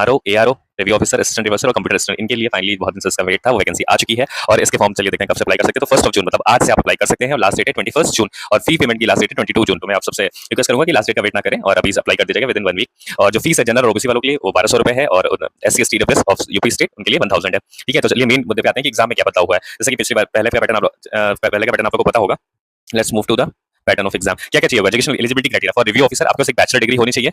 RO, ARO, review officer, assistant reverser और computer assistant, इनके लिए फाइनली बहुत दिन से इसका वेट था, वो वैकेंसी आ चुकी है और इसके फॉर्म चलिए देखते हैं कब से अप्लाई कर सकते हैं। तो 1 जून मतलब आज से आप अप्लाई कर सकते हैं और लास्ट डेट है 21 जून और फी पेमेंट की लास्ट डेट है 22 जून। तो मैं आप सबसे रिक्वेस्ट करूंगा कि लास्ट डेट का वेट ना करें और अभी अप्लाई कर दीजिएगा विद इन 1 वीक। और जो फीस है जनरल और ओबीसी वालों के लिए वो 1200 रुपए है और SC ST WS of UP state उनके लिए 1000 है। ठीक है, तो चलिए मेन मुद्दे पे आते हैं कि एग्जाम में क्या बदलाव हुआ है। जैसे कि पिछली बार पहले का पैटर्न आप लोगों को पता होगा। Let's move to the pattern of exam. क्या क्या चाहिए होगा? Educational eligibility criteria for review officer, आपके पास एक बैचलर डिग्री होनी चाहिए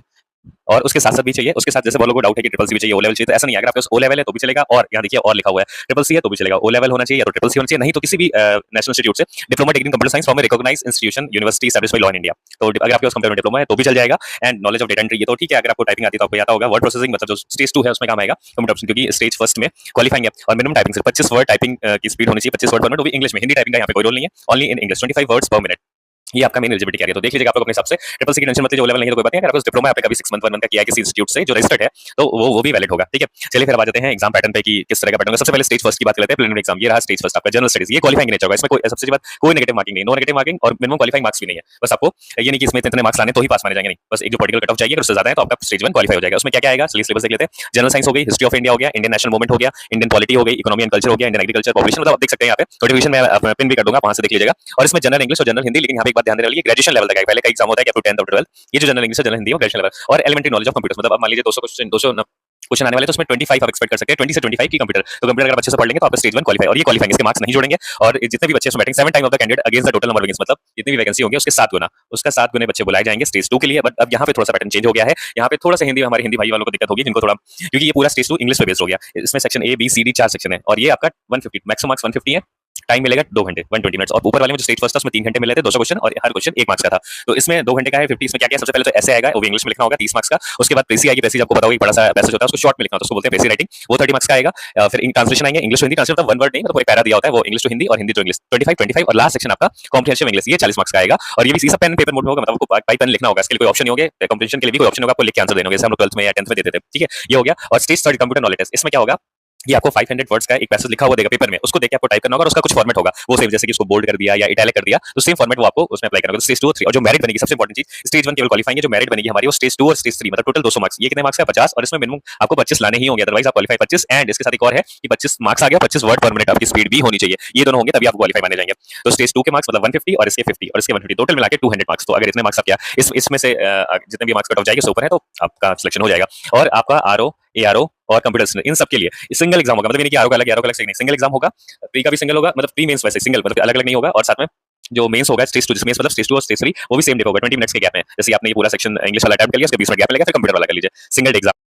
और उसके साथ साथ भी चाहिए, उसके साथ जैसे बहुत लोगों को डाउट है कि ट्रिपल सी भी चाहिए, ओ लेवल चाहिए, तो ऐसा नहीं है। अगर आपके पास ओ लेवल है तो भी चलेगा और यहाँ देखिए और लिखा हुआ है ट्रिपल सी है तो भी चलेगा। ओ लेवल होना चाहिए या तो ट्रिपल सी होना चाहिए, नहीं तो किसी भी नेशनल इंस्टीट्यूट से diploma degree in computer science from a recognised institution university established by law in India. तो अगर आपके पास कंप्यूटर डिप्लोमा है तो भी चल जाएगा and knowledge of data entry ये तो ठीक है। अगर आपको टाइपिंग आती है तो आपको आता होगा। वर्ड प्रोसेसिंग मतलब जो स्टेज 2 है उसमें काम आएगा कंप्यूटर ऑप्शन, क्योंकि स्टेज फर्स्ट में क्वालिफाइंग है और मिनिमम टाइपिंग सिर्फ 25 वर्ड टाइपिंग की स्पीड होनी चाहिए, 25 वर्ड पर मिनट, वो भी इंग्लिश में। हिंदी टाइपिंग का यहाँ पे कोई रोल नहीं है, ओनली इन इंग्लिश 25 वर्ड्स पर मिनट। ये आपका मेन एलिजिबिलिटी क्या है तो देख लीजिएगा आप लोग अपने हिसाब से। ट्रिपल सी की टेंशन मत लीजिए, जो लेवल नहीं है तो कोई बात नहीं। अगर आपको डिप्लोमा आपने कभी 6 मंथ 1 मंथ का किया है किसी इंस्टीट्यूट से जो रजिस्टर्ड है तो वो भी वैलिड होगा। ठीक है, चलिए फिर आ जाते हैं एग्जाम पैटर्न पे कि किस तरह का पैटर्न होगा। सबसे पहले स्टेज फर्स्ट की बात कर लेते हैं। प्रीलिमिनरी एग्जाम ये रहा स्टेज फर्स्ट आपका जनरल स्टडीज, ये क्वालिफाइंग नेचर होगा। इसमें कोई सबसे बात कोई नेगेटिव मार्किंग नहीं, नो नेगेटिव मार्किंग और मिनिमम क्वालिफाइंग मार्क्स भी नहीं है। बस आपको ये नहीं कि इसमें इतने मार्क्स लाने तो ही पास माने जाएंगे, नहीं, बस एक जो पॉलिटिकल कट ऑफ चाहिए, अगर उससे ज्यादा है तो आपका स्टेज 1 क्वालिफाई हो जाएगा। उसमें क्या क्या आएगा चलिए सिलेबस देख लेते हैं। जनरल साइंस हो गई, हिस्ट्री ऑफ इंडिया हो गया, इंडियन नेशनल मूवमेंट हो गया, इंडियन पॉलिटी हो गई, इकोनॉमी एंड कल्चर हो गया, इंडियन एग्रीकल्चर पॉपुलेशन, मतलब आप देख सकते हैं यहाँ पे नोटिफिकेशन में पिन भी कर दूंगा, वहां से देख लीजिएगा। और इसमें जनरल इंग्लिश और जनरल हिंदी, लेकिन यहाँ पे एक बात ध्यान देने वाली है, ग्रेजुएशन लेवल तक है। पहले का एग्जाम होता है कि 10th और 12th, ये जो जनरल इंग्लिश है जनरल हिंदी और ग्रेजुएशन लेवल और एलिमेंट्री नॉलेज ऑफ कंप्यूटर्स, मतलब आप मान लीजिए 200 क्वेश्चन 200 क्वेश्चन आने वाले तो उसमें 25 आप एक्सपेक्ट कर सकते हैं, 20 से 25 की कंप्यूटर। तो कंप्यूटर अगर अच्छे से पढ़ लेंगे तो आप स्टेज 1 क्वालिफाई, और ये क्वालिफाइंग इसके मार्क्स नहीं जोड़ेंगे और जितने भी बच्चे इसमें बैठेंगे 7 time of the candidate against the total number vacancy, मतलब जितनी भी वैकेंसी होंगी उसके 7 गुना, उसका 7 गुने बच्चे बुलाए जाएंगे स्टेज 2 के लिए। बट अब यहाँ पे थोड़ा सा पैटर्न चेंज हो गया है। यहाँ पे थोड़ा सा हिंदी हमारे हिंदी भाई वालों को दिक्कत होगी जिनको थोड़ा, क्योंकि ये पूरा स्टेज 2 इंग्लिश पे बेस्ड हो गया। इसमें section A B C D 4 section है और ये आपका 150 मैक्सिमम मार्क्स 150 है। टाइम मिलेगा 2 घंटे 120 मिनट्स और ऊपर वाले में जो स्टेज फर्स्ट था उसमें 3 घंटे मिले थे 200 क्वेश्चन और हर क्वेश्चन 1 मार्क्स का था। तो इसमें 2 घंटे का है 50। इसमें क्या क्या सबसे पहले तो ऐसे आएगा वो भी इंग्लिश में लिखना होगा 30 मार्क्स का। उसके बाद प्रेसी आएगी, प्रेसी आपको पता होगा बड़ा सा पैसेज होता है उसको शॉर्ट में लिखना होता है, उसको बोलते हैं प्रेसी राइटिंग, वो 30 मार्क्स का आएगा। फिर ट्रांसलेशन आएंगे English Hindi, translate one word नहीं मतलब कोई पैरा दिया होता है वो इंग्लिश टू हिंदी और हिंदी टू इंग्लिश 25 और लास्ट सेक्शन आपका कॉम्प्रिहेंसिव इंग्लिश, ये 40 मार्क्स का आएगा। और ये भी सब पेन पेपर मोड में होगा, मतलब आपको बाई पेन लिखना होगा, इसके लिए कोई ऑप्शन नहीं होगा। कॉम्प्रिहेंशन के लिए भी कोई ऑप्शन होगा, आपको लिख के आंसर देना होगा, जैसे हम लोग 12th में या 10th में देते थे। ठीक है, ये हो गया। और स्टेज 3 कंप्यूटर नॉलेज टेस्ट, इसमें क्या होगा, ये आपको 500 वर्ड्स का एक पैसेज लिखा हुआ देगा पेपर में, उसको देख के आपको टाइप करना होगा और उसका कुछ फॉर्मेट होगा वो सेम, जैसे कि उसको बोल्ड कर दिया या इटैलिक कर दिया तो सेम फॉर्मेट वो आपको उसमें अप्लाई करना होगा। स्टेज 2 और 3 और जो मेरिट बनेगी सबसे इंपॉर्टेंट चीज, स्टेज 1 केवल क्वालिफाइंग है, जो मेरिट बनेगी हमारी वो स्टेज 2 और स्टेज 3 मतलब टोटल 200 मार्क्स। ये कितने मार्क्स का 50 और इसमें मिनिमम आपको 25 लाने ही होंगे, अदरवाइज आप क्वालिफाई 25। एंड इसके साथ एक और है कि 25 मार्क्स आ गया, 25 वर्ड पर मिनट आपकी स्पीड भी होनी चाहिए, ये दोनों होंगे तभी आप क्वालिफाई माने जाएंगे। तो स्टेज 2 के मार्क्स मतलब 150 और इसके 50 और इसके 150 टोटल मिला के 200 मार्क्स। तो अगर इतने मार्क्स आप किया इसमें से जितने भी मार्क्स कट ऑफ जाएंगे उससे ऊपर है तो आपका सिलेक्शन हो जाएगा। और आपका आरओ एआरओ और कंप्यूटर इन सब के लिए सिंगल एग्जाम होगा, मतलब ये नहीं कि आरओ का अलग से नहीं, सिंगल एग्जाम होगा। प्री का भी सिंगल होगा, मतलब प्री मेंस वैसे सिंगल, मतलब अलग अलग नहीं होगा। और साथ में जो मेंस होगा स्टेज 2 जिसमें मतलब स्टेज 2 और स्टेज 3 वो भी सेम डे होगा 20 मिनट्स के गैप में। जैसे आपने ये पूरा सेक्शन इंग्लिश वाला अटेम्प्ट कर लिया उसके 20 मिनट गैप लगेगा, फिर कंप्यूटर वाला कर लीजिए, सिंगल एग्जाम।